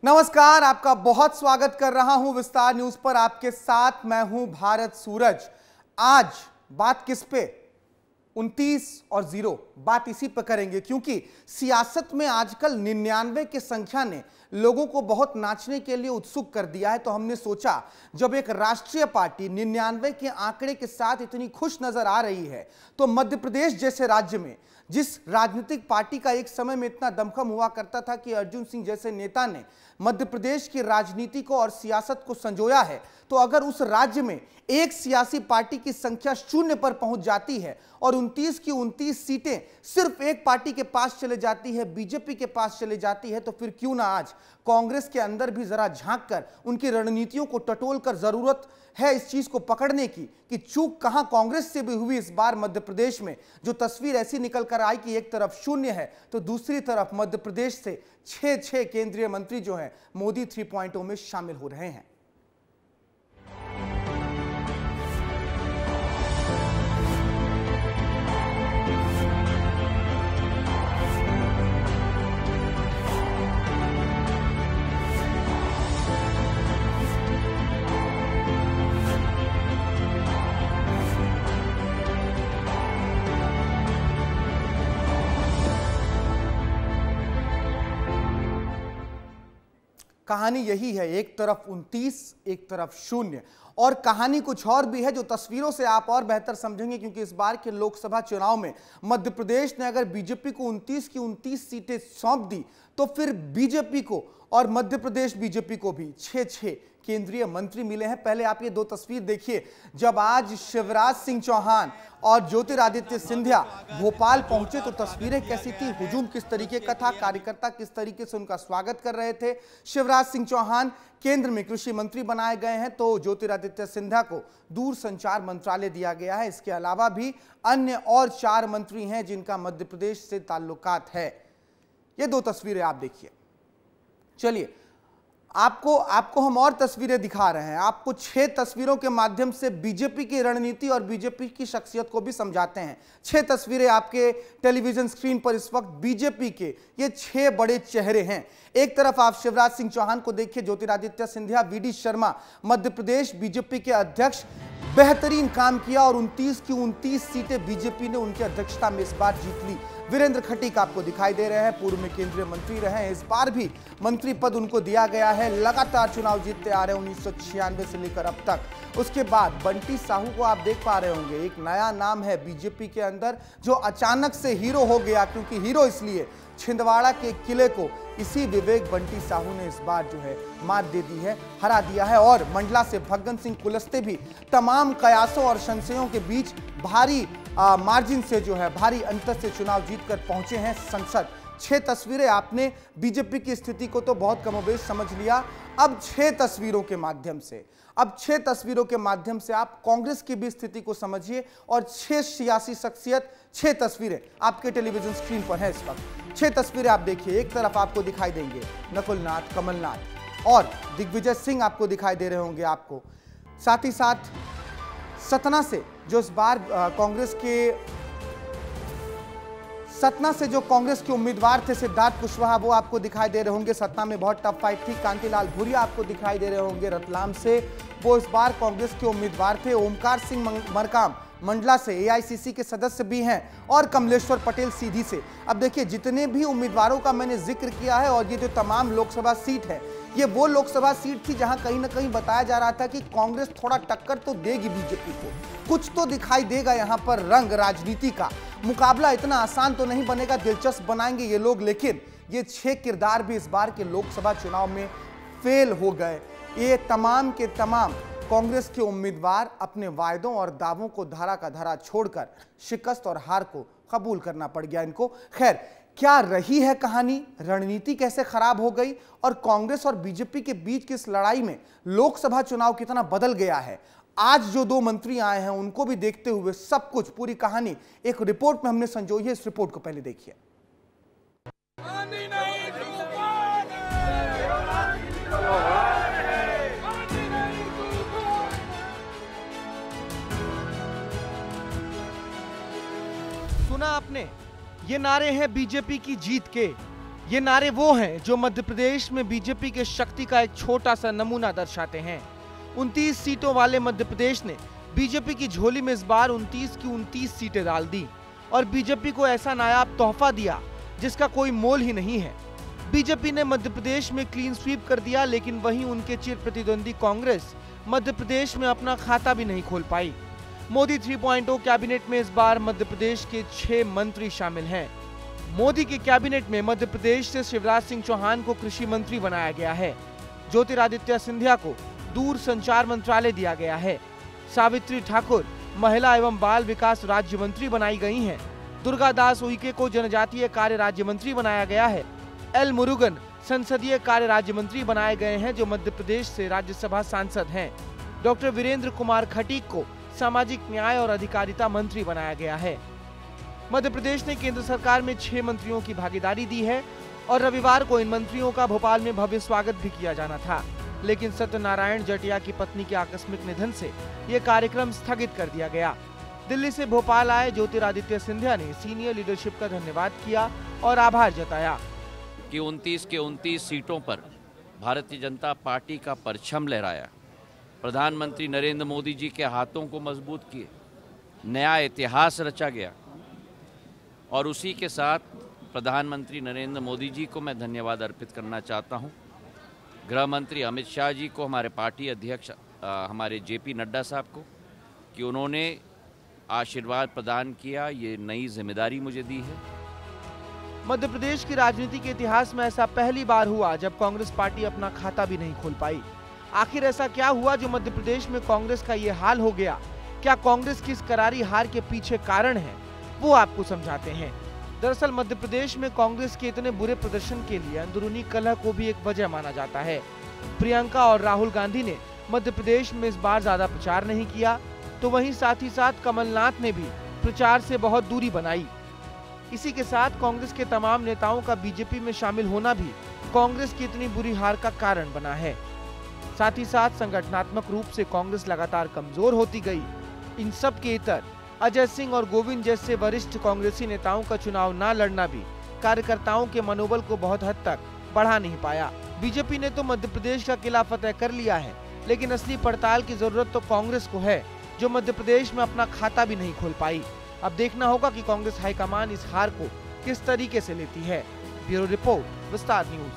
नमस्कार, आपका बहुत स्वागत कर रहा हूं विस्तार न्यूज पर। आपके साथ मैं हूं भारत सूरज। आज बात किस पे? 29 और 0 बात इसी पर करेंगे, क्योंकि सियासत में आजकल 99 की संख्या ने लोगों को बहुत नाचने के लिए उत्सुक कर दिया है। तो हमने सोचा, जब एक राष्ट्रीय पार्टी 99 के आंकड़े के साथ इतनी खुश नजर आ रही है, तो मध्य प्रदेश जैसे राज्य में जिस राजनीतिक पार्टी का एक समय में इतना दमखम हुआ करता था कि अर्जुन सिंह जैसे नेता ने मध्य प्रदेश की राजनीति को और सियासत को संजोया है, तो अगर उस राज्य में एक सियासी पार्टी की संख्या 0 पर पहुंच जाती है और 29 की 29 सीटें सिर्फ एक पार्टी के पास चले जाती है, बीजेपी के पास चले जाती है, तो फिर क्यों ना आज कांग्रेस के अंदर भी जरा झांक कर उनकी रणनीतियों को टटोल कर जरूरत है इस चीज को पकड़ने की कि चूक कहां कांग्रेस से भी हुई इस बार मध्य प्रदेश में। जो तस्वीर ऐसी निकल कर आई कि एक तरफ 0 है तो दूसरी तरफ मध्य प्रदेश से 6 केंद्रीय मंत्री जो हैं मोदी 3.0 में शामिल हो रहे हैं। कहानी यही है, एक तरफ 29, एक तरफ 0। और कहानी कुछ और भी है जो तस्वीरों से आप और बेहतर समझेंगे, क्योंकि इस बार के लोकसभा चुनाव में मध्य प्रदेश ने अगर बीजेपी को 29 की 29 सीटें सौंप दी, तो फिर बीजेपी को और मध्य प्रदेश बीजेपी को भी 6 केंद्रीय मंत्री मिले हैं। पहले आप ये दो तस्वीर देखिए। जब आज शिवराज सिंह चौहान और ज्योतिरादित्य सिंधिया भोपाल पहुंचे तो तस्वीरें कैसी थी, हुजूम किस तरीके का था, कार्यकर्ता किस तरीके से उनका स्वागत कर रहे थे। शिवराज सिंह चौहान केंद्र में कृषि मंत्री बनाए गए हैं, तो ज्योतिरादित्य सिंधिया को दूरसंचार मंत्रालय दिया गया है। इसके अलावा भी अन्य और 4 मंत्री हैं जिनका मध्य प्रदेश से ताल्लुकात है। ये दो तस्वीरें आप देखिए। चलिए, आपको हम और तस्वीरें दिखा रहे हैं। आपको 6 तस्वीरों के माध्यम से बीजेपी की रणनीति और बीजेपी की शख्सियत को भी समझाते हैं। 6 तस्वीरें आपके टेलीविजन स्क्रीन पर इस वक्त बीजेपी के ये 6 बड़े चेहरे हैं। एक तरफ आप शिवराज सिंह चौहान को देखिए, ज्योतिरादित्य सिंधिया, वीडी शर्मा, मध्य प्रदेश बीजेपी के अध्यक्ष, बेहतरीन काम किया और 29 की 29 सीटें बीजेपी ने उनकी अध्यक्षता में इस बार जीत ली। वीरेंद्र खटीक आपको दिखाई दे रहे हैं, पूर्व में केंद्रीय मंत्री रहे हैं, इस बार भी मंत्री पद उनको दिया गया है। लगातार चुनाव जीतते आ रहे हैं 1996 से लेकर अब तक। उसके बाद बंटी साहू को आप देख पा रहे होंगे, एक नया नाम है बीजेपी के अंदर जो अचानक से हीरो हो गया। क्योंकि हीरो इसलिए, छिंदवाड़ा के किले को इसी विवेक बंटी साहू ने इस बार जो है मात दे दी है, हरा दिया है। और मंडला से भगन सिंह कुलस्ते भी तमाम कयासों और संशयों के बीच भारी मार्जिन से जो है, भारी अंतर से चुनाव जीतकर पहुंचे हैं संसद। 6 तस्वीरें आपने बीजेपी की स्थिति को तो बहुत कमोबेश समझ लिया। अब 6 तस्वीरों के माध्यम से आप कांग्रेस की भी स्थिति को समझिए। और 6 सियासी शख्सियत, 6 तस्वीरें आपके टेलीविजन स्क्रीन पर है इस वक्त। 6 तस्वीरें आप देखिए। एक तरफ आपको दिखाई देंगे नकुलनाथ, कमलनाथ और दिग्विजय सिंह आपको दिखाई दे रहे होंगे आपको। साथ ही साथ सतना से जो इस बार कांग्रेस के उम्मीदवार थे, सिद्धार्थ कुशवाहा, वो आपको दिखाई दे रहे होंगे। सतना में बहुत टफ फाइट थी। कांतिलाल भूरिया आपको दिखाई दे रहे होंगे रतलाम से, वो इस बार कांग्रेस के उम्मीदवार थे। ओमकार सिंह मरकाम मंडला से एआईसीसी के सदस्य भी हैं, और कमलेश्वर पटेल सीधी से। अब देखिए, जितने भी उम्मीदवारों का मैंने जिक्र किया है और ये जो तमाम लोकसभा सीट है, ये वो लोकसभा सीट थी जहां कहीं ना कहीं बताया जा रहा था कि कांग्रेस थोड़ा टक्कर तो देगी बीजेपी को, कुछ तो दिखाई देगा यहां पर रंग राजनीति का। मुकाबला इतना आसान तो नहीं बनेगा, दिलचस्प बनाएंगे ये लोग, लेकिन ये 6 किरदार भी इस बार के लोकसभा चुनाव में फेल हो गए। ये तमाम के तमाम कांग्रेस के उम्मीदवार अपने वायदों और दावों को धारा का धारा छोड़कर शिकस्त और हार को कबूल करना पड़ गया इनको। खैर, क्या रही है कहानी, रणनीति कैसे खराब हो गई और कांग्रेस और बीजेपी के बीच की इस लड़ाई में लोकसभा चुनाव कितना बदल गया है, आज जो 2 मंत्री आए हैं उनको भी देखते हुए सब कुछ, पूरी कहानी एक रिपोर्ट में हमने संजोई है। इस रिपोर्ट को पहले देखिए। सुना आपने, ये नारे हैं बीजेपी की जीत के, ये नारे वो हैं जो मध्य प्रदेश में बीजेपी के शक्ति का एक छोटा सा नमूना दर्शाते हैं। 29 सीटों वाले मध्य प्रदेश ने बीजेपी की झोली में इस बार 29 की 29 सीटें डाल दी और बीजेपी को ऐसा नायाब तोहफा दिया जिसका कोई मोल ही नहीं है। बीजेपी ने मध्य प्रदेश में क्लीन स्वीप कर दिया, लेकिन वहीं उनके चिर प्रतिद्वंदी कांग्रेस मध्य प्रदेश में अपना खाता भी नहीं खोल पाई। मोदी 3.0 कैबिनेट में इस बार मध्य प्रदेश के 6 मंत्री शामिल हैं। मोदी के कैबिनेट में मध्य प्रदेश से शिवराज सिंह चौहान को कृषि मंत्री बनाया गया है। ज्योतिरादित्य सिंधिया को दूर संचार मंत्रालय दिया गया है। सावित्री ठाकुर महिला एवं बाल विकास राज्य मंत्री बनाई गई हैं। दुर्गा दास उइके को जनजातीय कार्य राज्य मंत्री बनाया गया है। एल मुरुगन संसदीय कार्य राज्य मंत्री बनाए गए हैं, जो मध्य प्रदेश से राज्यसभा सांसद हैं। डॉक्टर वीरेंद्र कुमार खटीक को सामाजिक न्याय और अधिकारिता मंत्री बनाया गया है। मध्य प्रदेश ने केंद्र सरकार में 6 मंत्रियों की भागीदारी दी है और रविवार को इन मंत्रियों का भोपाल में भव्य स्वागत भी किया जाना था, लेकिन सत्यनारायण जटिया की पत्नी के आकस्मिक निधन से ये कार्यक्रम स्थगित कर दिया गया। दिल्ली से भोपाल आए ज्योतिरादित्य सिंधिया ने सीनियर लीडरशिप का धन्यवाद किया और आभार जताया कि 29 के 29 सीटों पर भारतीय जनता पार्टी का परचम लहराया, प्रधानमंत्री नरेंद्र मोदी जी के हाथों को मजबूत किए, नया इतिहास रचा गया और उसी के साथ प्रधानमंत्री नरेंद्र मोदी जी को मैं धन्यवाद अर्पित करना चाहता हूं। गृह मंत्री अमित शाह जी को, हमारे पार्टी अध्यक्ष हमारे जेपी नड्डा साहब को, कि उन्होंने आशीर्वाद प्रदान किया, ये नई जिम्मेदारी मुझे दी है। मध्य प्रदेश की राजनीति के इतिहास में ऐसा पहली बार हुआ जब कांग्रेस पार्टी अपना खाता भी नहीं खोल पाई। आखिर ऐसा क्या हुआ जो मध्य प्रदेश में कांग्रेस का ये हाल हो गया? क्या कांग्रेस की इस करारी हार के पीछे कारण है? वो आपको समझाते हैं। दरअसल मध्य प्रदेश में कांग्रेस के इतने बुरे प्रदर्शन के लिए अंदरूनी कलह को भी एक वजह माना जाता है। प्रियंका और राहुल गांधी ने मध्य प्रदेश में इस बार ज्यादा प्रचार नहीं किया, तो वहीं साथ ही साथ कमलनाथ ने भी प्रचार से बहुत दूरी बनाई। इसी के साथ कांग्रेस के तमाम नेताओं का बीजेपी में शामिल होना भी कांग्रेस की इतनी बुरी हार का कारण बना है। साथ ही साथ संगठनात्मक रूप से कांग्रेस लगातार कमजोर होती गई। इन सब के इतर अजय सिंह और गोविंद जैसे वरिष्ठ कांग्रेसी नेताओं का चुनाव न लड़ना भी कार्यकर्ताओं के मनोबल को बहुत हद तक बढ़ा नहीं पाया। बीजेपी ने तो मध्य प्रदेश का किला फतेह कर लिया है, लेकिन असली पड़ताल की जरूरत तो कांग्रेस को है, जो मध्य प्रदेश में अपना खाता भी नहीं खोल पाई। अब देखना होगा कि कांग्रेस हाईकमान इस हार को किस तरीके से लेती है। ब्यूरो रिपोर्ट, विस्तार न्यूज।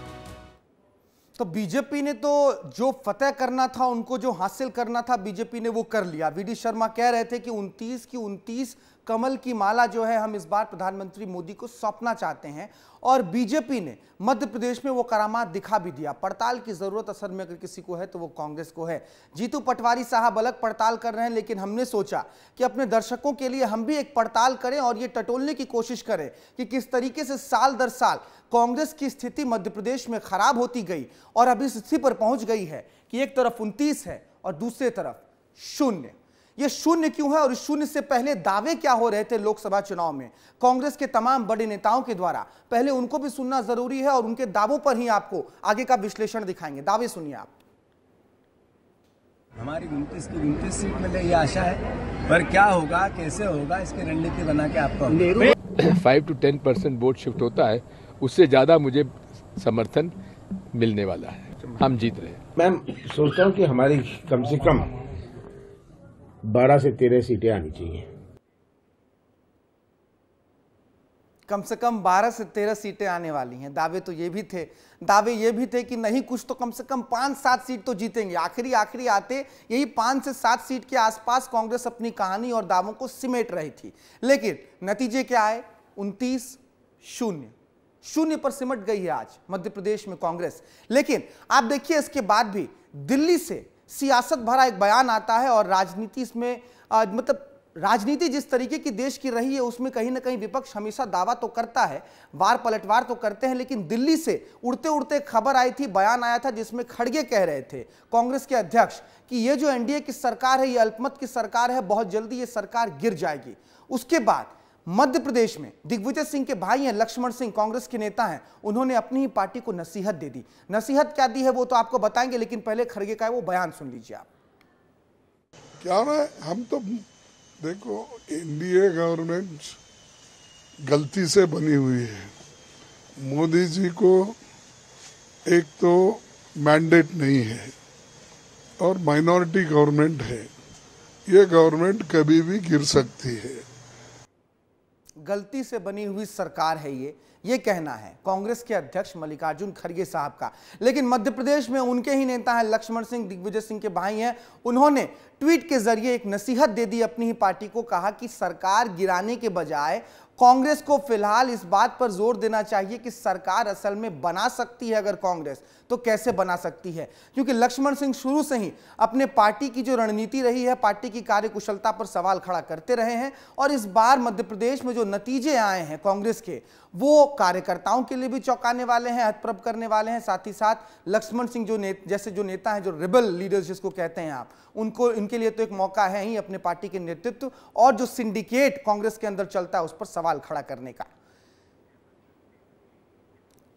तो बीजेपी ने तो जो फतेह करना था, उनको जो हासिल करना था, बीजेपी ने वो कर लिया। वीडी शर्मा कह रहे थे कि 29 की 29 कमल की माला जो है हम इस बार प्रधानमंत्री मोदी को सौंपना चाहते हैं, और बीजेपी ने मध्य प्रदेश में वो करामात दिखा भी दिया। पड़ताल की जरूरत असल में अगर किसी को है तो वो कांग्रेस को है। जीतू पटवारी साहब अलग पड़ताल कर रहे हैं, लेकिन हमने सोचा कि अपने दर्शकों के लिए हम भी एक पड़ताल करें और ये टटोलने की कोशिश करें कि किस तरीके से साल दर साल कांग्रेस की स्थिति मध्य प्रदेश में खराब होती गई और अभी इस स्थिति पर पहुंच गई है कि एक तरफ 29 है और दूसरी तरफ 0। ये 0 क्यों है और इस 0 से पहले दावे क्या हो रहे थे लोकसभा चुनाव में कांग्रेस के तमाम बड़े नेताओं के द्वारा? पहले उनको भी सुनना जरूरी है और उनके दावों पर ही आपको आगे का विश्लेषण दिखाएंगे। दावे सुनिए आप। हमारी 29 की 29 सीट मिले ये आशा है, पर क्या होगा, कैसे होगा, इसकी रणनीति बना के आपको 5 to 10% वोट शिफ्ट होता है, उससे ज्यादा मुझे समर्थन मिलने वाला है। हम जीत रहे हैं। मैं सोचता हूँ कि हमारी कम से कम 12 से 13 सीटें आनी चाहिए। कम से कम 12 से 13 सीटें आने वाली हैं। दावे तो ये भी थे, कि नहीं कुछ तो कम से कम 5-7 सीट तो जीतेंगे। आखिरी आते यही 5 से 7 सीट के आसपास कांग्रेस अपनी कहानी और दावों को सिमेट रही थी, लेकिन नतीजे क्या आए? 29-0 पर सिमट गई है आज मध्य प्रदेश में कांग्रेस। लेकिन आप देखिए, इसके बाद भी दिल्ली से सियासत भरा एक बयान आता है और राजनीति इसमें मतलब राजनीति जिस तरीके की देश की रही है उसमें कहीं ना कहीं विपक्ष हमेशा दावा तो करता है, वार पलटवार तो करते हैं, लेकिन दिल्ली से उड़ते उड़ते खबर आई थी, बयान आया था जिसमें खड़गे कह रहे थे, कांग्रेस के अध्यक्ष, कि ये जो एनडीए की सरकार है, ये अल्पमत की सरकार है, बहुत जल्दी ये सरकार गिर जाएगी। उसके बाद मध्य प्रदेश में दिग्विजय सिंह के भाई हैं लक्ष्मण सिंह, कांग्रेस के नेता हैं, उन्होंने अपनी ही पार्टी को नसीहत दे दी। नसीहत क्या दी है वो तो आपको बताएंगे, लेकिन पहले खड़गे का वो बयान सुन लीजिए आप। क्या है, हम तो देखो एनडीए गवर्नमेंट गलती से बनी हुई है मोदी जी को एक तो मैंडेट नहीं है और माइनॉरिटी गवर्नमेंट है। ये गवर्नमेंट कभी भी गिर सकती है। गलती से बनी हुई सरकार है ये कहना है कांग्रेस के अध्यक्ष मल्लिकार्जुन खड़गे साहब का। लेकिन मध्य प्रदेश में उनके ही नेता हैं लक्ष्मण सिंह, दिग्विजय सिंह के भाई हैं, उन्होंने ट्वीट के जरिए एक नसीहत दे दी अपनी ही पार्टी को। कहा कि सरकार गिराने के बजाय कांग्रेस को फिलहाल इस बात पर जोर देना चाहिए कि सरकार असल में बना सकती है अगर कांग्रेस तो कैसे बना सकती है, क्योंकि लक्ष्मण सिंह शुरू से ही अपने पार्टी की जो रणनीति रही है, पार्टी की कार्यकुशलता पर सवाल खड़ा करते रहे हैं। और इस बार मध्य प्रदेश में जो नतीजे आए हैं कांग्रेस के, वो कार्यकर्ताओं के लिए भी चौंकाने वाले हैं, हतप्रभ करने वाले हैं। साथ ही साथ लक्ष्मण सिंह जैसे जो नेता हैं, जो रिबल लीडर्स जिसको कहते हैं आप, उनको इनके लिए तो एक मौका है ही अपने पार्टी के नेतृत्व और जो सिंडिकेट कांग्रेस के अंदर चलता है उस पर सवाल खड़ा करने का।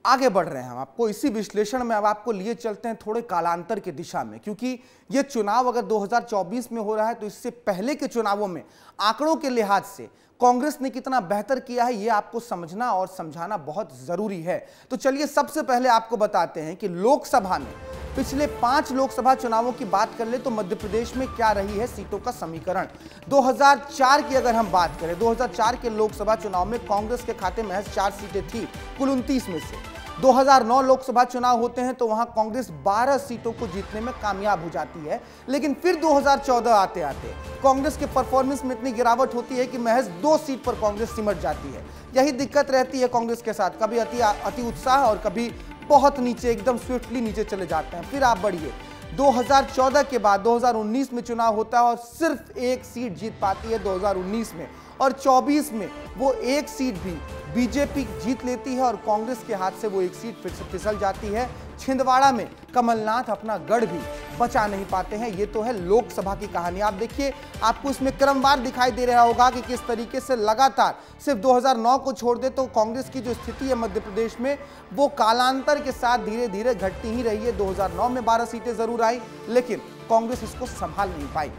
आगे बढ़ रहे हैं हम आपको इसी विश्लेषण में, अब आपको लिए चलते हैं थोड़े कालांतर की दिशा में, क्योंकि यह चुनाव अगर 2024 में हो रहा है तो इससे पहले के चुनावों में आंकड़ों के लिहाज से कांग्रेस ने कितना बेहतर किया है यह आपको समझना और समझाना बहुत जरूरी है। तो चलिए सबसे पहले आपको बताते हैं कि लोकसभा में पिछले 5 लोकसभा चुनावों की बात कर ले तो मध्य प्रदेश में क्या रही है सीटों का समीकरण। 2004 की अगर हम बात करें, 2004 के लोकसभा चुनाव में कांग्रेस के खाते में 4 सीटें थी कुल 29 में से। 2009 लोकसभा चुनाव होते हैं तो वहां कांग्रेस 12 सीटों को जीतने में कामयाब हो जाती है। लेकिन फिर 2014 आते आते कांग्रेस के परफॉर्मेंस में इतनी गिरावट होती है कि महज 2 सीट पर कांग्रेस सिमट जाती है। यही दिक्कत रहती है कांग्रेस के साथ, कभी अति उत्साह और कभी बहुत नीचे, एकदम स्विफ्टली नीचे चले जाते हैं। फिर आप बढ़िए 2014 के बाद 2019 में चुनाव होता है और सिर्फ 1 सीट जीत पाती है 2019 में, और 24 में वो 1 सीट भी बीजेपी जीत लेती है और कांग्रेस के हाथ से वो 1 सीट फिर से फिसल जाती है। छिंदवाड़ा में कमलनाथ अपना गढ़ भी बचा नहीं पाते हैं। ये तो है लोकसभा की कहानी। आप देखिए, आपको इसमें क्रमवार दिखाई दे रहा होगा कि किस तरीके से लगातार सिर्फ 2009 को छोड़ दे तो कांग्रेस की जो स्थिति है मध्य प्रदेश में वो कालांतर के साथ धीरे धीरे घटती ही रही है। 2009 में 12 सीटें जरूर आई लेकिन कांग्रेस इसको संभाल नहीं पाई।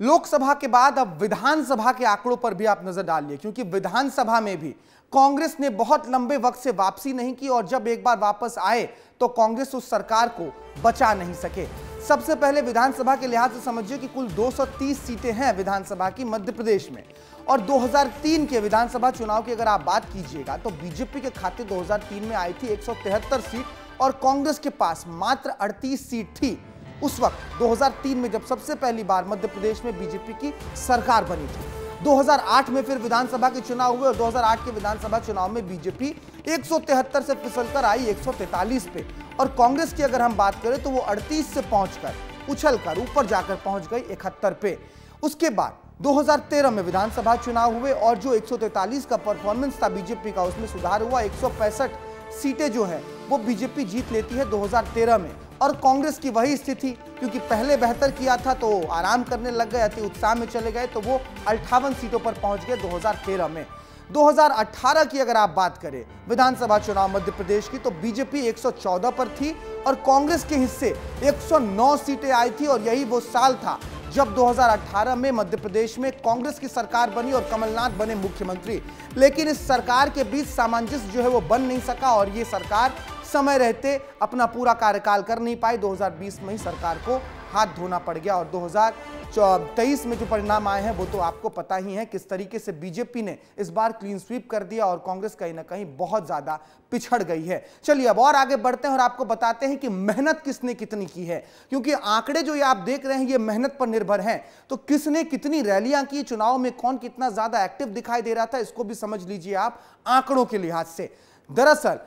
लोकसभा के बाद अब विधानसभा के आंकड़ों पर भी आप नजर डालिए, क्योंकि विधानसभा में भी कांग्रेस ने बहुत लंबे वक्त से वापसी नहीं की और जब एक बार वापस आए तो कांग्रेस उस सरकार को बचा नहीं सके। सबसे पहले विधानसभा के लिहाज से समझिए कि कुल 230 सीटें हैं विधानसभा की मध्य प्रदेश में, और 2003 के विधानसभा चुनाव की अगर आप बात कीजिएगा तो बीजेपी के खाते 2003 में आई थी 173 सीट और कांग्रेस के पास मात्र 38 सीट थी। उस वक्त 2003 में जब सबसे पहली बार मध्य प्रदेश में बीजेपी की सरकार बनी थी। 2008 में फिर विधानसभा के चुनाव हुए और 2008 के विधानसभा चुनाव में बीजेपी 173 से फिसलकर आई 143 पे, और कांग्रेस की अगर हम बात करें तो वो 38 से पहुंचकर उछलकर ऊपर जाकर पहुंच गई 71 पे। उसके बाद 2013 में विधानसभा चुनाव हुए और जो 143 का परफॉर्मेंस था बीजेपी का उसमें सुधार हुआ। 165 सीटें जो है वो बीजेपी जीत लेती है 2013 में, और कांग्रेस की वही स्थिति, क्योंकि पहले बेहतर किया था तो आराम करने लग गए, अति उत्साह में चले गए तो वो 58 सीटों पर पहुंच गए 2013 में। 2018 की अगर आप बात करें विधानसभा चुनाव मध्य प्रदेश की तो बीजेपी 114 पर थी और कांग्रेस के हिस्से 109 सीटें आई थी, और यही वो साल था जब 2018 में मध्य प्रदेश में कांग्रेस की सरकार बनी और कमलनाथ बने मुख्यमंत्री। लेकिन इस सरकार के बीच सामंजस्य जो है वो बन नहीं सका और ये सरकार समय रहते अपना पूरा कार्यकाल कर नहीं पाई। 2020 में ही सरकार को हाथ धोना पड़ गया और 2023 में जो परिणाम आए हैं वो तो आपको पता ही है किस तरीके से बीजेपी ने इस बार क्लीन स्वीप कर दिया और कांग्रेस कहीं ना कहीं बहुत ज्यादा पिछड़ गई है। चलिए अब और आगे बढ़ते हैं और आपको बताते हैं कि मेहनत किसने कितनी की है, क्योंकि आंकड़े जो ये आप देख रहे हैं ये मेहनत पर निर्भर हैं। तो किसने कितनी रैलियां की, चुनाव में कौन कितना ज्यादा एक्टिव दिखाई दे रहा था, इसको भी समझ लीजिए आप आंकड़ों के लिहाज से। दरअसल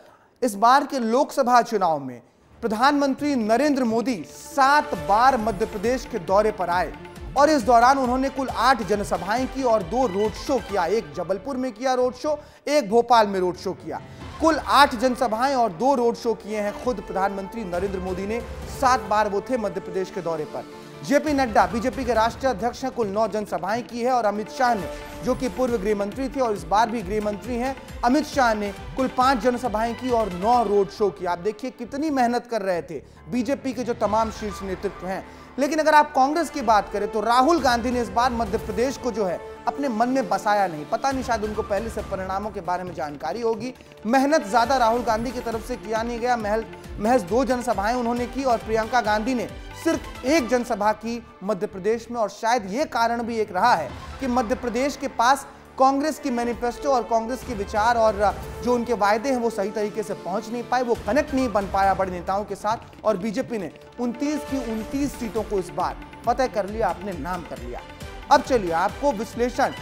इस बार के लोकसभा चुनाव में प्रधानमंत्री नरेंद्र मोदी 7 बार मध्य प्रदेश के दौरे पर आए और इस दौरान उन्होंने कुल 8 जनसभाएं की और 2 रोड शो किया। एक जबलपुर में किया रोड शो, एक भोपाल में रोड शो किया। कुल 8 जनसभाएं और 2 रोड शो किए हैं खुद प्रधानमंत्री नरेंद्र मोदी ने। 7 बार वो थे मध्य प्रदेश के दौरे पर। जेपी नड्डा बीजेपी के राष्ट्रीय अध्यक्ष हैं, कुल 9 जनसभाएं की है, और अमित शाह ने जो कि पूर्व गृह मंत्री थे और इस बार भी गृह मंत्री हैं, अमित शाह ने कुल 5 जनसभाएं की और 9 रोड शो किया। आप देखिए कितनी मेहनत कर रहे थे बीजेपी के जो तमाम शीर्ष नेतृत्व हैं। लेकिन अगर आप कांग्रेस की बात करें तो राहुल गांधी ने इस बार मध्य प्रदेश को जो है अपने मन में बसाया नहीं। पता नहीं, शायद उनको पहले से परिणामों के बारे में जानकारी होगी। मेहनत ज्यादा राहुल गांधी की तरफ से किया नहीं गया। महज 2 जनसभाएं उन्होंने की और प्रियंका गांधी ने सिर्फ 1 जनसभा की मध्य प्रदेश में। और शायद ये कारण भी एक रहा है कि मध्य प्रदेश के पास कांग्रेस की मैनिफेस्टो और कांग्रेस के विचार और जो उनके वायदे हैं वो सही तरीके से पहुंच नहीं पाए, वो कनेक्ट नहीं बन पाया बड़े नेताओं के साथ। और बीजेपी ने 29 की 29 सीटों को इस बार फतेह कर लिया, अपने नाम कर लिया। अब चलिए आपको विश्लेषण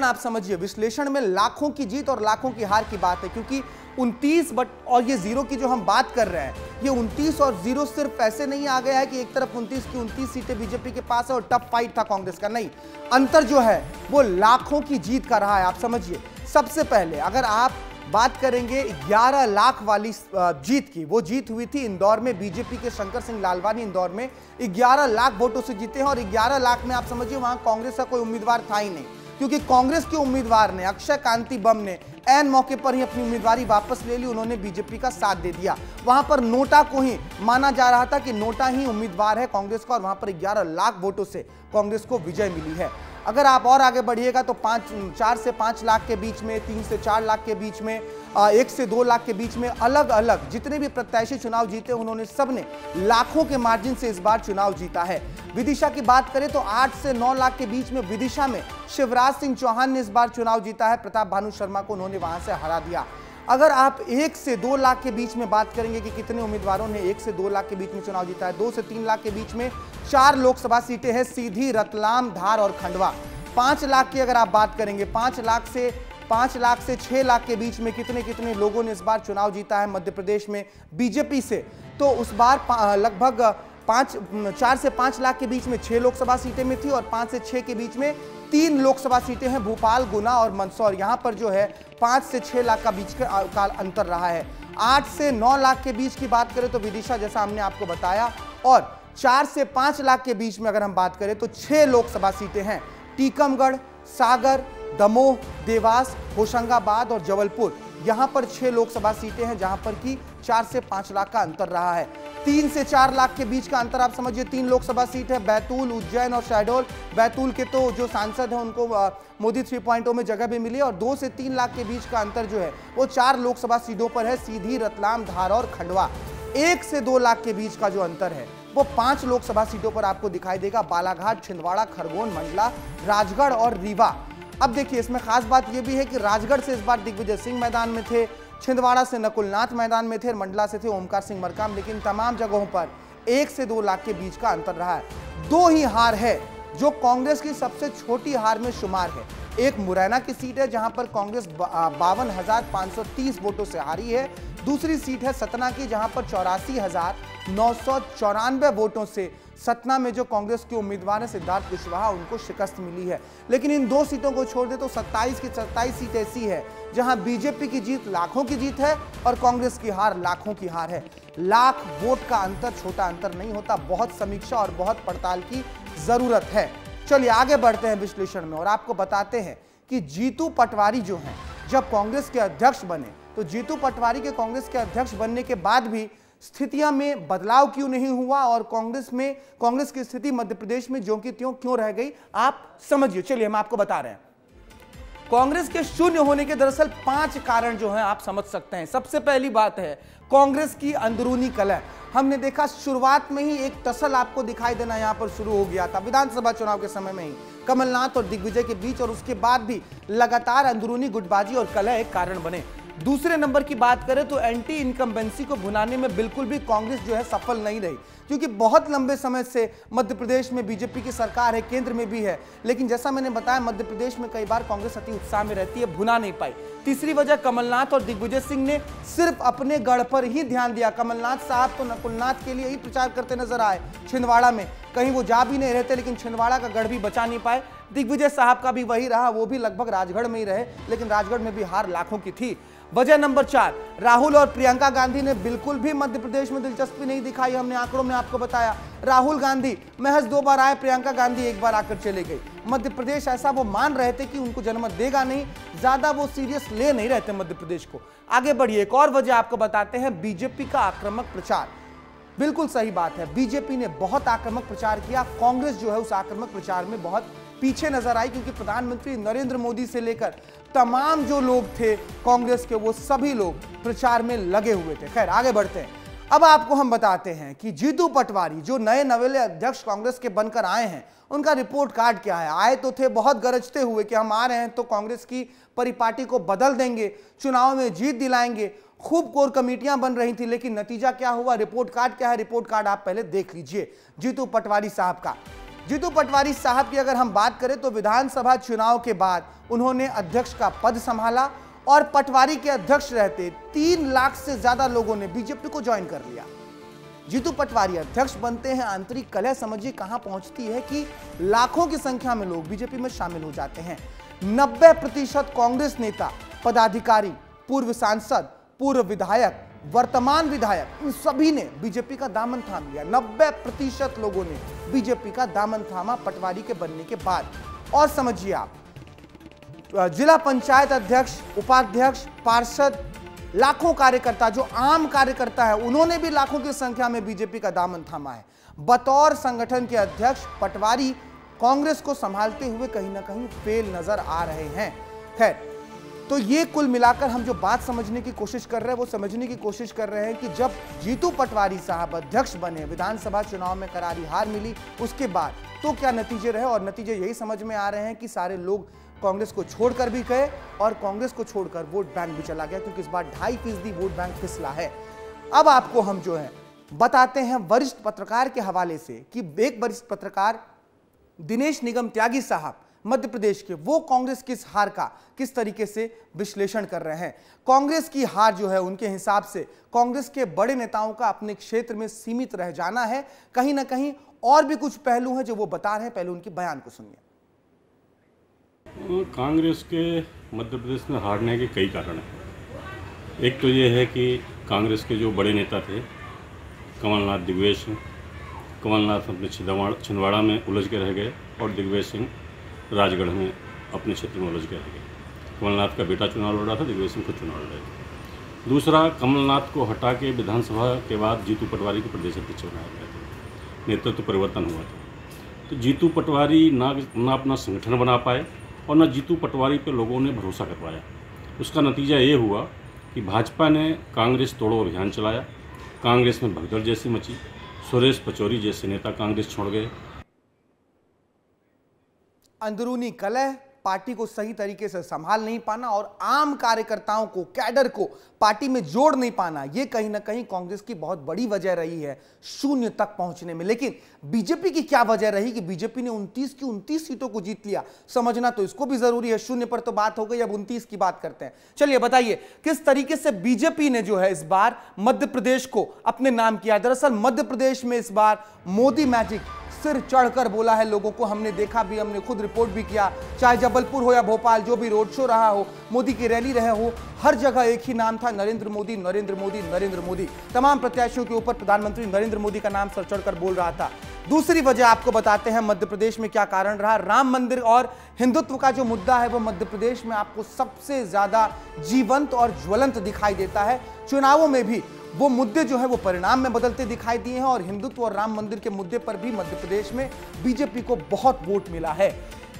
आप समझिए। विश्लेषण में लाखों की जीत और लाखों की हार की बात है, क्योंकि 29 और ये 0 की जो हम बात कर रहे हैं, ये 29 और 0 सिर्फ ऐसे नहीं आ गया है कि एक तरफ 29 की 29 सीटें बीजेपी के पास है और टफ फाइट था कांग्रेस का। नहीं, अंतर जो है वो लाखों की जीत का रहा है। आप समझिए, सबसे पहले अगर आप बात करेंगे 11 लाख वाली जीत की, वो जीत हुई थी इंदौर में। बीजेपी के शंकर सिंह लालवानी इंदौर में 11 लाख वोटों से जीते हैं और 11 लाख में आप समझिए वहां कांग्रेस का कोई उम्मीदवार था ही नहीं, क्योंकि कांग्रेस के उम्मीदवार ने, अक्षय कांति बम ने ऐन मौके पर ही अपनी उम्मीदवारी वापस ले ली। उन्होंने बीजेपी का साथ दे दिया। वहां पर नोटा को ही माना जा रहा था कि नोटा ही उम्मीदवार है कांग्रेस का, और वहां पर 11 लाख वोटों से कांग्रेस को विजय मिली है। अगर आप और आगे बढ़िएगा तो 4 से 5 लाख के बीच में, 3 से 4 लाख के बीच में, 1 से 2 लाख के बीच में अलग अलग जितने भी प्रत्याशी चुनाव जीते उन्होंने सबने लाखों के मार्जिन से इस बार चुनाव जीता है। विदिशा की बात करें तो 8 से 9 लाख के बीच में विदिशा में शिवराज सिंह चौहान ने इस बार चुनाव जीता है। प्रताप भानु शर्मा को उन्होंने वहां से हरा दिया। अगर आप 1 से 2 लाख के बीच में बात करेंगे कि कितने उम्मीदवारों ने 1 से 2 लाख के बीच में चुनाव जीता है, 2 से 3 लाख के बीच में 4 लोकसभा सीटें हैं, सीधी, रतलाम, धार और खंडवा। 5 लाख की अगर आप बात करेंगे, 5 लाख से 6 लाख के बीच में कितने लोगों ने इस बार चुनाव जीता है मध्य प्रदेश में बीजेपी से, तो उस बार लगभग 4 से 5 लाख के बीच में 6 लोकसभा सीटें में थी और 5 से 6 के बीच में 3 लोकसभा सीटें हैं, भोपाल, गुना और मंदसौर। यहां पर जो है 5 से 6 लाख का बीच का अंतर रहा है। 8 से 9 लाख के बीच की बात करें तो विदिशा, जैसा हमने आपको बताया, और 4 से 5 लाख के बीच में अगर हम बात करें तो 6 लोकसभा सीटें हैं, टीकमगढ़, सागर, दमोह, देवास, होशंगाबाद और जबलपुर। यहां पर 6 लोकसभा सीटें हैं जहां पर कि 4 से 5 लाख का अंतर रहा है। 3 से 4 लाख के बीच का अंतर आप समझिए, 3 लोकसभा सीट है, बैतूल, उज्जैन और शहडोल। बैतूल के तो जो सांसद हैं उनको मोदी 3.0 में जगह भी मिली है। और 2 से 3 लाख के बीच का अंतर जो है वो 4 लोकसभा सीटों पर है, सीधी, रतलाम, धार और खंडवा। 1 से 2 लाख के बीच का जो अंतर है वो 5 लोकसभा सीटों पर आपको दिखाई देगा, बालाघाट, छिंदवाड़ा, खरगोन, मंडला, राजगढ़ और रीवा। अब देखिए, इसमें खास बात यह भी है कि राजगढ़ से इस बार दिग्विजय सिंह मैदान में थे, छिंदवाड़ा से नकुलनाथ मैदान में थे, मंडला से थे ओमकार सिंह मरकाम, लेकिन तमाम जगहों पर 1 से 2 लाख के बीच का अंतर रहा है। 2 ही हार है जो कांग्रेस की सबसे छोटी हार में शुमार है। एक मुरैना की सीट है जहां पर कांग्रेस 52,530 वोटों से हारी है। दूसरी सीट है सतना की जहां पर 84,994 वोटों से सतना में जो कांग्रेस के उम्मीदवार हैं सिद्धार्थ कुशवाहा, उनको शिकस्त मिली है। लेकिन इन 2 सीटों को छोड़ दे तो 27 की 27 सीट ऐसी है जहां बीजेपी की जीत लाखों की जीत है और कांग्रेस की हार लाखों की हार है। लाख वोट का अंतर छोटा अंतर नहीं होता, बहुत समीक्षा और बहुत पड़ताल की जरूरत है। चलिए आगे बढ़ते हैं विश्लेषण में और आपको बताते हैं कि जीतू पटवारी जो हैं जब कांग्रेस के अध्यक्ष बने तो जीतू पटवारी के कांग्रेस के अध्यक्ष बनने के बाद भी स्थितियां में बदलाव क्यों नहीं हुआ और कांग्रेस की स्थिति मध्य प्रदेश में ज्यों की त्यों क्यों रह गई, आप समझिए। चलिए हम आपको बता रहे हैं। कांग्रेस के शून्य होने के दरअसल 5 कारण जो हैं आप समझ सकते हैं। सबसे पहली बात है कांग्रेस की अंदरूनी कलह। हमने देखा शुरुआत में ही एक टसल आपको दिखाई देना यहां पर शुरू हो गया था विधानसभा चुनाव के समय में ही, कमलनाथ और दिग्विजय के बीच, और उसके बाद भी लगातार अंदरूनी गुटबाजी और कलह एक कारण बने। दूसरे नंबर की बात करें तो एंटी इनकम्बेंसी को भुनाने में बिल्कुल भी कांग्रेस जो है सफल नहीं रही, क्योंकि बहुत लंबे समय से मध्य प्रदेश में बीजेपी की सरकार है, केंद्र में भी है, लेकिन जैसा मैंने बताया मध्य प्रदेश में कई बार कांग्रेस अति उत्साह में रहती है, भुना नहीं पाई। तीसरी वजह कमलनाथ और दिग्विजय सिंह ने सिर्फ अपने गढ़ पर ही ध्यान दिया। कमलनाथ साहब तो नकुलनाथ के लिए ही प्रचार करते नजर आए छिंदवाड़ा में, कहीं वो जा भी नहीं रहते, लेकिन छिंदवाड़ा का गढ़ भी बचा नहीं पाए। दिग्विजय साहब का भी वही रहा, वो भी लगभग राजगढ़ में ही रहे, लेकिन राजगढ़ में भी हार लाखों की थी। वजह नंबर 4, राहुल और प्रियंका गांधी ने बिल्कुल भी मध्य प्रदेश में दिलचस्पी नहीं दिखाई। हमने आंकड़ों में आपको बताया, राहुल गांधी महज 2 बार आए, प्रियंका गांधी 1 बार आकर चले गई। मध्य प्रदेश ऐसा वो मान रहे थे कि उनको जनमत देगा नहीं, ज्यादा वो सीरियस ले नहीं रहते मध्य प्रदेश को। आगे बढ़िए, एक और वजह आपको बताते हैं, बीजेपी का आक्रामक प्रचार। बिल्कुल सही बात है। बीजेपी ने बहुत आक्रामक प्रचार किया, कांग्रेस जो है उस आक्रामक प्रचार में बहुत पीछे नजर आई, क्योंकि प्रधानमंत्री नरेंद्र मोदी से लेकर तमाम जो लोग थे कांग्रेस के, वो सभी लोग प्रचार में लगे हुए थे। खैर आगे बढ़ते हैं। अब आपको हम बताते हैं कि जीतू पटवारी जो नए नवेले अध्यक्ष कांग्रेस के बनकर आए हैं, उनका रिपोर्ट कार्ड क्या है। आए तो थे बहुत गरजते हुए कि हम आ रहे हैं तो कांग्रेस की परिपाटी को बदल देंगे, चुनाव में जीत दिलाएंगे, खूब कोर कमेटियां बन रही थी, लेकिन नतीजा क्या हुआ, रिपोर्ट कार्ड क्या है, रिपोर्ट कार्ड आप पहले देख लीजिए जीतू पटवारी साहब का। जीतू पटवारी साहब की अगर हम बात करें तो विधानसभा चुनाव के बाद उन्होंने अध्यक्ष का पद संभाला और पटवारी के अध्यक्ष रहते 3 लाख से ज्यादा लोगों ने बीजेपी को ज्वाइन कर लिया। जीतू पटवारी अध्यक्ष बनते हैं, आंतरिक कलह समझिए कहां पहुंचती है कि लाखों की संख्या में लोग बीजेपी में शामिल हो जाते हैं। 90% कांग्रेस नेता, पदाधिकारी, पूर्व सांसद, पूर्व विधायक, वर्तमान विधायक, इन सभी ने बीजेपी का दामन थाम लिया। 90% लोगों ने बीजेपी का दामन थामा पटवारी के बनने के बाद। और समझिए आप, जिला पंचायत अध्यक्ष, उपाध्यक्ष, पार्षद, लाखों कार्यकर्ता, जो आम कार्यकर्ता है, उन्होंने भी लाखों की संख्या में बीजेपी का दामन थामा है। बतौर संगठन के अध्यक्ष पटवारी कांग्रेस को संभालते हुए कहीं ना कहीं फेल नजर आ रहे हैं। खैर, तो ये कुल मिलाकर हम जो बात समझने की कोशिश कर रहे हैं, वो समझने की कोशिश कर रहे हैं कि जब जीतू पटवारी साहब अध्यक्ष बने, विधानसभा चुनाव में करारी हार मिली, उसके बाद तो क्या नतीजे रहे। और नतीजे यही समझ में आ रहे हैं कि सारे लोग कांग्रेस को छोड़कर भी गए और कांग्रेस को छोड़कर वोट बैंक भी चला गया, क्योंकि इस बार 2.5% वोट बैंक फिसला है। अब आपको हम जो है बताते हैं वरिष्ठ पत्रकार के हवाले से कि एक वरिष्ठ पत्रकार दिनेश निगम त्यागी साहब मध्य प्रदेश के, वो कांग्रेस की इस हार का किस तरीके से विश्लेषण कर रहे हैं। कांग्रेस की हार जो है उनके हिसाब से कांग्रेस के बड़े नेताओं का अपने क्षेत्र में सीमित रह जाना है, कहीं ना कहीं और भी कुछ पहलू हैं जो वो बता रहे हैं। पहले उनके बयान को सुनिए। कांग्रेस के मध्य प्रदेश में हारने के कई कारण हैं। एक तो ये है कि कांग्रेस के जो बड़े नेता थे, कमलनाथ, दिग्विजय सिंह, कमलनाथ अपने छिंदवाड़ा में उलझ के रह गए और दिग्विजय सिंह राजगढ़ में अपने क्षेत्र में उलझ के रह गए। कमलनाथ का बेटा चुनाव लड़ रहा था, दिग्विजय सिंह खुद चुनाव लड़ रहे थे। दूसरा, कमलनाथ को हटा के विधानसभा के बाद जीतू पटवारी को प्रदेश अध्यक्ष बनाया गया था, नेतृत्व परिवर्तन हुआ था। तो जीतू पटवारी ना अपना संगठन बना पाए और न जीतू पटवारी पर लोगों ने भरोसा कर पाया। उसका नतीजा ये हुआ कि भाजपा ने कांग्रेस तोड़ो अभियान चलाया, कांग्रेस में भगदड़ जैसी मची, सुरेश पचौरी जैसे नेता कांग्रेस छोड़ गए। अंदरूनी कलह, पार्टी को सही तरीके से संभाल नहीं पाना और आम कार्यकर्ताओं को, कैडर को पार्टी में जोड़ नहीं पाना, यह कहीं ना कहीं कांग्रेस की बहुत बड़ी वजह रही है शून्य तक पहुंचने में। लेकिन बीजेपी की क्या वजह रही कि बीजेपी ने 29 की 29 सीटों को जीत लिया, समझना तो इसको भी जरूरी है। शून्य पर तो बात हो गई, अब 29 की बात करते हैं। चलिए बताइए किस तरीके से बीजेपी ने जो है इस बार मध्य प्रदेश को अपने नाम किया। दरअसल मध्य प्रदेश में इस बार मोदी मैजिक सिर चढ़कर बोला है लोगों को। हमने देखा भी, हमने खुद रिपोर्ट भी किया, चाहे जबलपुर हो या भोपाल, जो भी रोड शो रहा हो, मोदी की रैली रहे हो, हर जगह एक ही नाम था, नरेंद्र मोदी, नरेंद्र मोदी, नरेंद्र मोदी। तमाम प्रत्याशियों के ऊपर प्रधानमंत्री नरेंद्र मोदी का नाम सर चढ़कर बोल रहा था। दूसरी वजह आपको बताते हैं मध्य प्रदेश में क्या कारण रहा। राम मंदिर और हिंदुत्व का जो मुद्दा है वो मध्य प्रदेश में आपको सबसे ज्यादा जीवंत और ज्वलंत दिखाई देता है। चुनावों में भी वो मुद्दे जो है वो परिणाम में बदलते दिखाई दिए हैं और हिंदुत्व और राम मंदिर के मुद्दे पर भी मध्य प्रदेश में बीजेपी को बहुत वोट मिला है।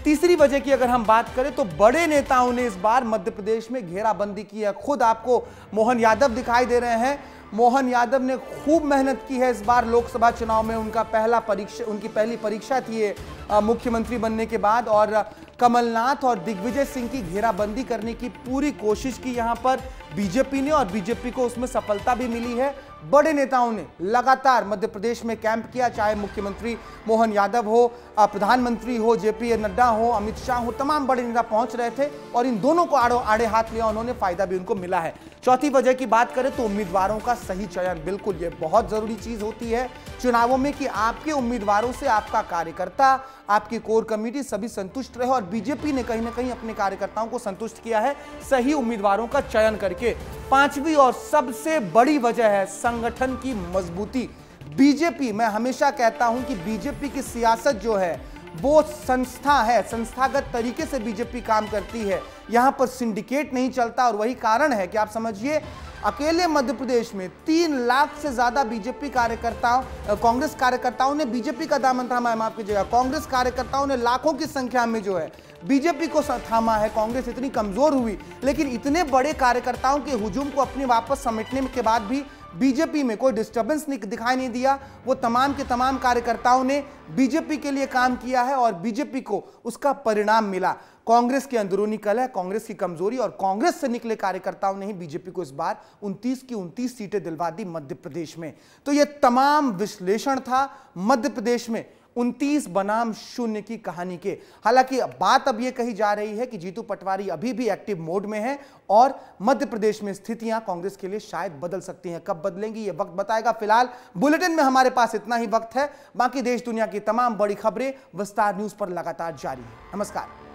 तीसरी वजह की अगर हम बात करें तो बड़े नेताओं ने इस बार मध्य प्रदेश में घेराबंदी की है। खुद आपको मोहन यादव दिखाई दे रहे हैं। मोहन यादव ने खूब मेहनत की है इस बार लोकसभा चुनाव में। उनकी पहली परीक्षा थी मुख्यमंत्री बनने के बाद, और कमलनाथ और दिग्विजय सिंह की घेराबंदी करने की पूरी कोशिश की यहां पर बीजेपी ने, और बीजेपी को उसमें सफलता भी मिली है। बड़े नेताओं ने लगातार मध्य प्रदेश में कैंप किया, चाहे मुख्यमंत्री मोहन यादव हो, प्रधानमंत्री हो, जेपी नड्डा हो, अमित शाह हो, तमाम बड़े नेता पहुंच रहे थे और इन दोनों को आड़े हाथ लिया उन्होंने, फायदा भी उनको मिला है। चौथी वजह की बात करें तो उम्मीदवारों का सही चयन, बिल्कुल ये बहुत जरूरी चीज होती है चुनावों में कि आपके उम्मीदवारों से आपका कार्यकर्ता, आपकी कोर कमेटी सभी संतुष्ट रहे, और बीजेपी ने कहीं ना कहीं अपने कार्यकर्ताओं को संतुष्ट किया है सही उम्मीदवारों का चयन करके। पांचवी और सबसे बड़ी वजह है संगठन की मजबूती। बीजेपी, मैं हमेशा कहता हूं कि बीजेपी की सियासत जो है वो संस्था है, संस्थागत तरीके से बीजेपी काम करती है। यहां पर सिंडिकेट नहीं चलता और वही कारण है कि आप समझिए अकेले मध्य प्रदेश में 3 लाख से ज्यादा बीजेपी कार्यकर्ताओं, कांग्रेस कार्यकर्ताओं ने बीजेपी का दामन थामा है। माफ कीजिएगा, कांग्रेस कार्यकर्ताओं ने लाखों की संख्या में जो है बीजेपी को थामा है। कांग्रेस इतनी कमजोर हुई, लेकिन इतने बड़े कार्यकर्ताओं के हुजूम को अपने वापस समेटने के बाद भी बीजेपी में कोई डिस्टर्बेंस दिखाई नहीं दिया। वो तमाम के तमाम कार्यकर्ताओं ने बीजेपी के लिए काम किया है और बीजेपी को उसका परिणाम मिला। कांग्रेस की अंदरूनी कलह, कांग्रेस की कमजोरी और कांग्रेस से निकले कार्यकर्ताओं ने ही बीजेपी को इस बार 29 की 29 सीटें दिलवा दी मध्य प्रदेश में। तो यह तमाम विश्लेषण था मध्य प्रदेश में 29 बनाम 0 की कहानी के। हालांकि बात अब यह कही जा रही है कि जीतू पटवारी अभी भी एक्टिव मोड में है और मध्य प्रदेश में स्थितियां कांग्रेस के लिए शायद बदल सकती हैं। कब बदलेंगी यह वक्त बताएगा। फिलहाल बुलेटिन में हमारे पास इतना ही वक्त है। बाकी देश दुनिया की तमाम बड़ी खबरें विस्तार न्यूज पर लगातार जारी है। नमस्कार।